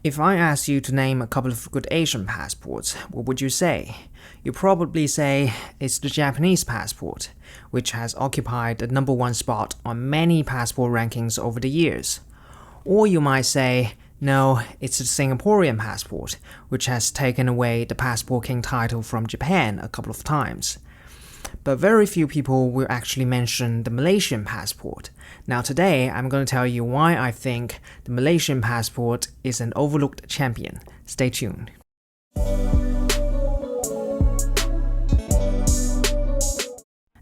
If I ask you to name a couple of good Asian passports, what would you say? You'd probably say it's the Japanese passport, which has occupied the #1 spot on many passport rankings over the years. Or you might say, no, it's the Singaporean passport, which has taken away the Passport King title from Japan a couple of times. But very few people will actually mention the Malaysian passport. Now today, I'm going to tell you why I think the Malaysian passport is an overlooked champion. Stay tuned.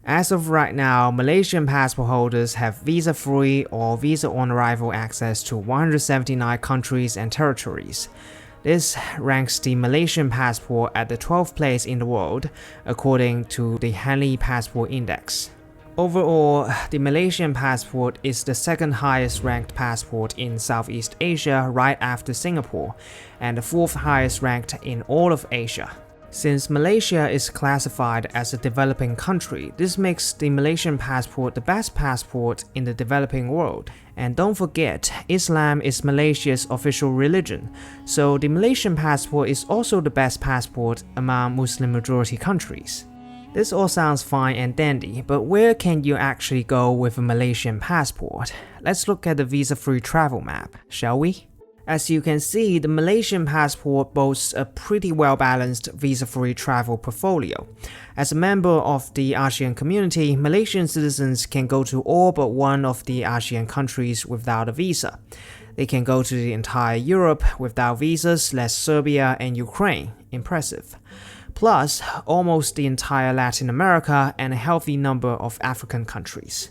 As of right now, Malaysian passport holders have visa-free or visa-on-arrival access to 179 countries and territories. This ranks the Malaysian passport at the 12th place in the world, according to the Hanley Passport Index. Overall, the Malaysian passport is the second highest ranked passport in Southeast Asia right after Singapore, and the fourth highest ranked in all of Asia. Since Malaysia is classified as a developing country, this makes the Malaysian passport the best passport in the developing world. And don't forget, Islam is Malaysia's official religion, so the Malaysian passport is also the best passport among Muslim-majority countries. This all sounds fine and dandy, but where can you actually go with a Malaysian passport? Let's look at the visa-free travel map, shall we? As you can see, the Malaysian passport boasts a pretty well-balanced visa-free travel portfolio. As a member of the ASEAN community, Malaysian citizens can go to all but one of the ASEAN countries without a visa. They can go to the entire Europe without visas, less Serbia and Ukraine. Impressive. Plus, almost the entire Latin America and a healthy number of African countries.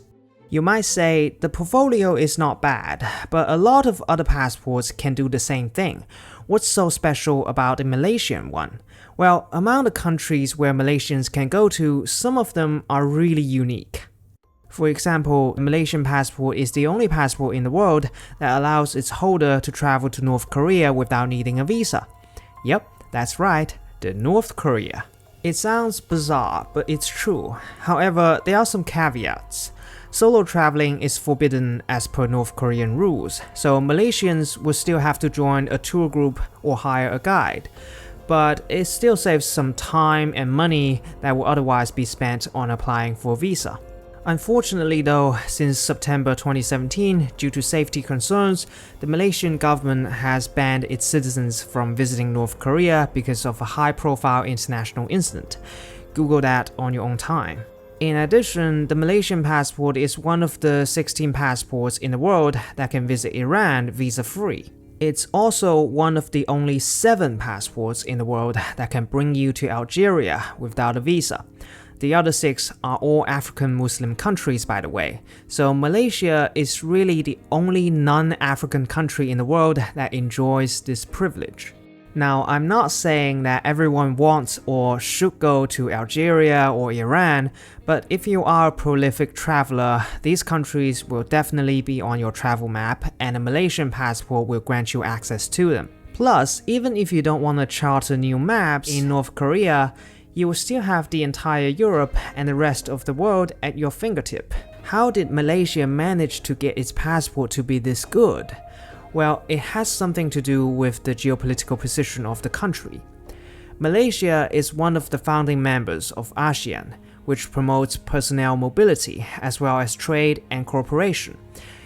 You might say the portfolio is not bad, but a lot of other passports can do the same thing. What's so special about the Malaysian one? Well, among the countries where Malaysians can go to, some of them are really unique. For example, the Malaysian passport is the only passport in the world that allows its holder to travel to North Korea without needing a visa. Yep, that's right, the North Korea. It sounds bizarre, but it's true. However, there are some caveats. Solo traveling is forbidden as per North Korean rules, so Malaysians will still have to join a tour group or hire a guide. But it still saves some time and money that would otherwise be spent on applying for a visa. Unfortunately though, since September 2017, due to safety concerns, the Malaysian government has banned its citizens from visiting North Korea because of a high-profile international incident. Google that on your own time. In addition, the Malaysian passport is one of the 16 passports in the world that can visit Iran visa-free. It's also one of the only 7 passports in the world that can bring you to Algeria without a visa. The other 6 are all African Muslim countries, by the way, so Malaysia is really the only non-African country in the world that enjoys this privilege. Now, I'm not saying that everyone wants or should go to Algeria or Iran, but if you are a prolific traveler, these countries will definitely be on your travel map, and a Malaysian passport will grant you access to them. Plus, even if you don't want to charter new maps in North Korea, you will still have the entire Europe and the rest of the world at your fingertip. How did Malaysia manage to get its passport to be this good? Well, it has something to do with the geopolitical position of the country. Malaysia is one of the founding members of ASEAN, which promotes personnel mobility as well as trade and cooperation.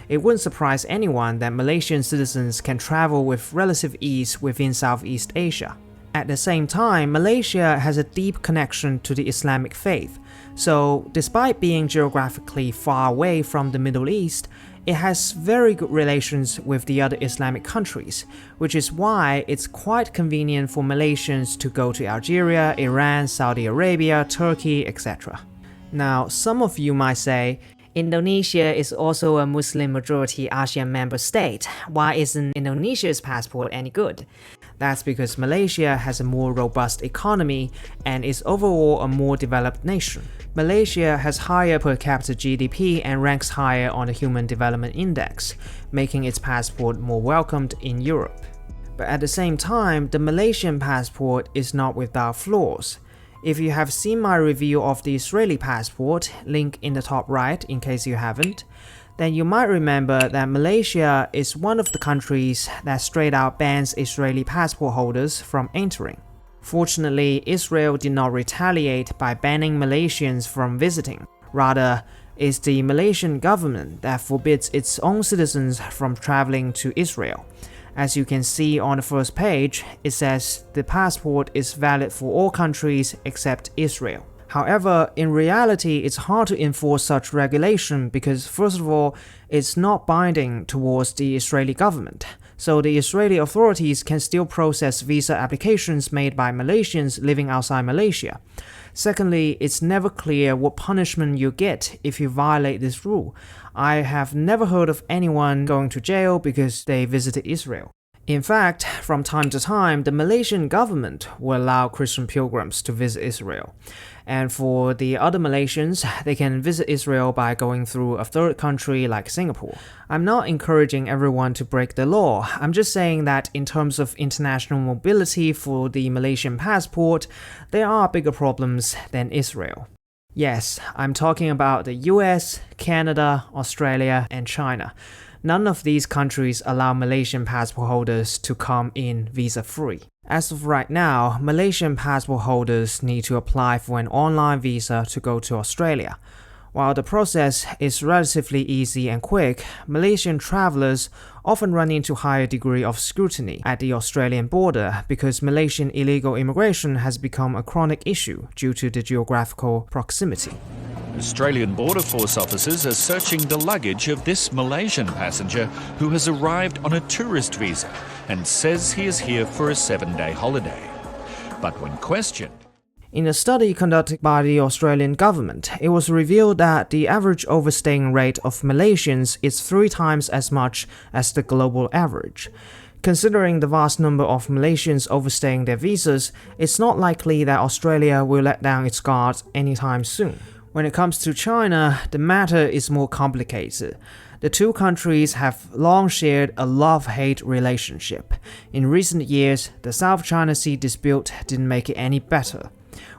It wouldn't surprise anyone that Malaysian citizens can travel with relative ease within Southeast Asia. At the same time, Malaysia has a deep connection to the Islamic faith, so despite being geographically far away from the Middle East, it has very good relations with the other Islamic countries, which is why it's quite convenient for Malaysians to go to Algeria, Iran, Saudi Arabia, Turkey, etc. Now, some of you might say, Indonesia is also a Muslim-majority ASEAN member state. Why isn't Indonesia's passport any good? That's because Malaysia has a more robust economy and is overall a more developed nation. Malaysia has higher per capita GDP and ranks higher on the Human Development Index, making its passport more welcomed in Europe. But at the same time, the Malaysian passport is not without flaws. If you have seen my review of the Israeli passport, link in the top right in case you haven't, then you might remember that Malaysia is one of the countries that straight out bans Israeli passport holders from entering. Fortunately, Israel did not retaliate by banning Malaysians from visiting. Rather, it's the Malaysian government that forbids its own citizens from traveling to Israel. As you can see on the first page, it says the passport is valid for all countries except Israel. However, in reality, it's hard to enforce such regulation because, first of all, it's not binding towards the Israeli government, so the Israeli authorities can still process visa applications made by Malaysians living outside Malaysia. Secondly, it's never clear what punishment you get if you violate this rule. I have never heard of anyone going to jail because they visited Israel. In fact, from time to time, the Malaysian government will allow Christian pilgrims to visit Israel. And for the other Malaysians, they can visit Israel by going through a third country like Singapore. I'm not encouraging everyone to break the law. I'm just saying that in terms of international mobility for the Malaysian passport, there are bigger problems than Israel. Yes, I'm talking about the US, Canada, Australia, and China. None of these countries allow Malaysian passport holders to come in visa-free. As of right now, Malaysian passport holders need to apply for an online visa to go to Australia. While the process is relatively easy and quick, Malaysian travelers often run into a higher degree of scrutiny at the Australian border because Malaysian illegal immigration has become a chronic issue due to the geographical proximity. Australian Border Force officers are searching the luggage of this Malaysian passenger who has arrived on a tourist visa and says he is here for a 7-day holiday. But when questioned, in a study conducted by the Australian government, it was revealed that the average overstaying rate of Malaysians is 3 times as much as the global average. Considering the vast number of Malaysians overstaying their visas, it's not likely that Australia will let down its guard anytime soon. When it comes to China, the matter is more complicated. The two countries have long shared a love-hate relationship. In recent years, the South China Sea dispute didn't make it any better.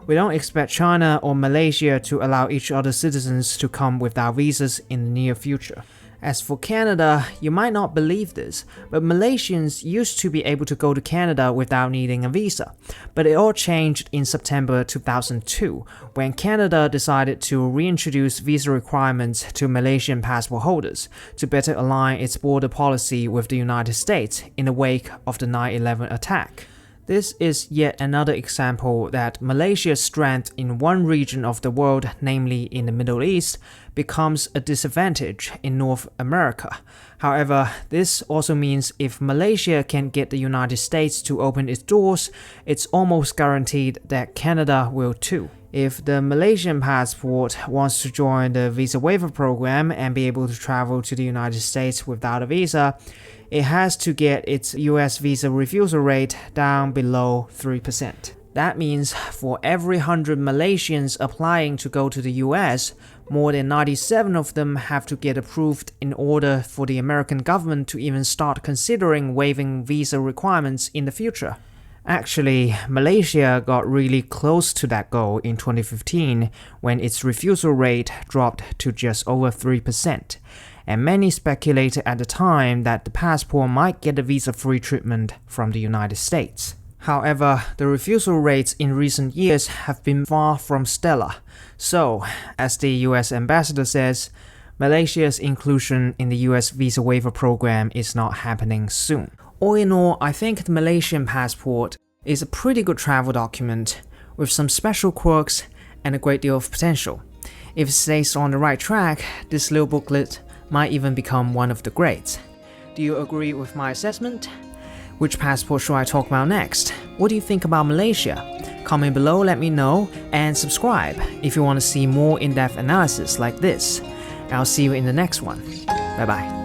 We don't expect China or Malaysia to allow each other's citizens to come without visas in the near future. As for Canada, you might not believe this, but Malaysians used to be able to go to Canada without needing a visa. But it all changed in September 2002, when Canada decided to reintroduce visa requirements to Malaysian passport holders to better align its border policy with the United States in the wake of the 9/11 attack. This is yet another example that Malaysia's strength in one region of the world, namely in the Middle East, becomes a disadvantage in North America. However, this also means if Malaysia can get the United States to open its doors, it's almost guaranteed that Canada will too. If the Malaysian passport wants to join the visa waiver program and be able to travel to the United States without a visa, it has to get its US visa refusal rate down below 3%. That means for every 100 Malaysians applying to go to the US, more than 97 of them have to get approved in order for the American government to even start considering waiving visa requirements in the future. Actually, Malaysia got really close to that goal in 2015 when its refusal rate dropped to just over 3%. And many speculated at the time that the passport might get a visa-free treatment from the United States. However, the refusal rates in recent years have been far from stellar. So, as the US ambassador says, Malaysia's inclusion in the US visa waiver program is not happening soon. All in all, I think the Malaysian passport is a pretty good travel document with some special quirks and a great deal of potential. If it stays on the right track, this little booklet might even become one of the greats. Do you agree with my assessment? Which passport should I talk about next? What do you think about Malaysia? Comment below, let me know, and subscribe if you want to see more in-depth analysis like this. I'll see you in the next one. Bye bye.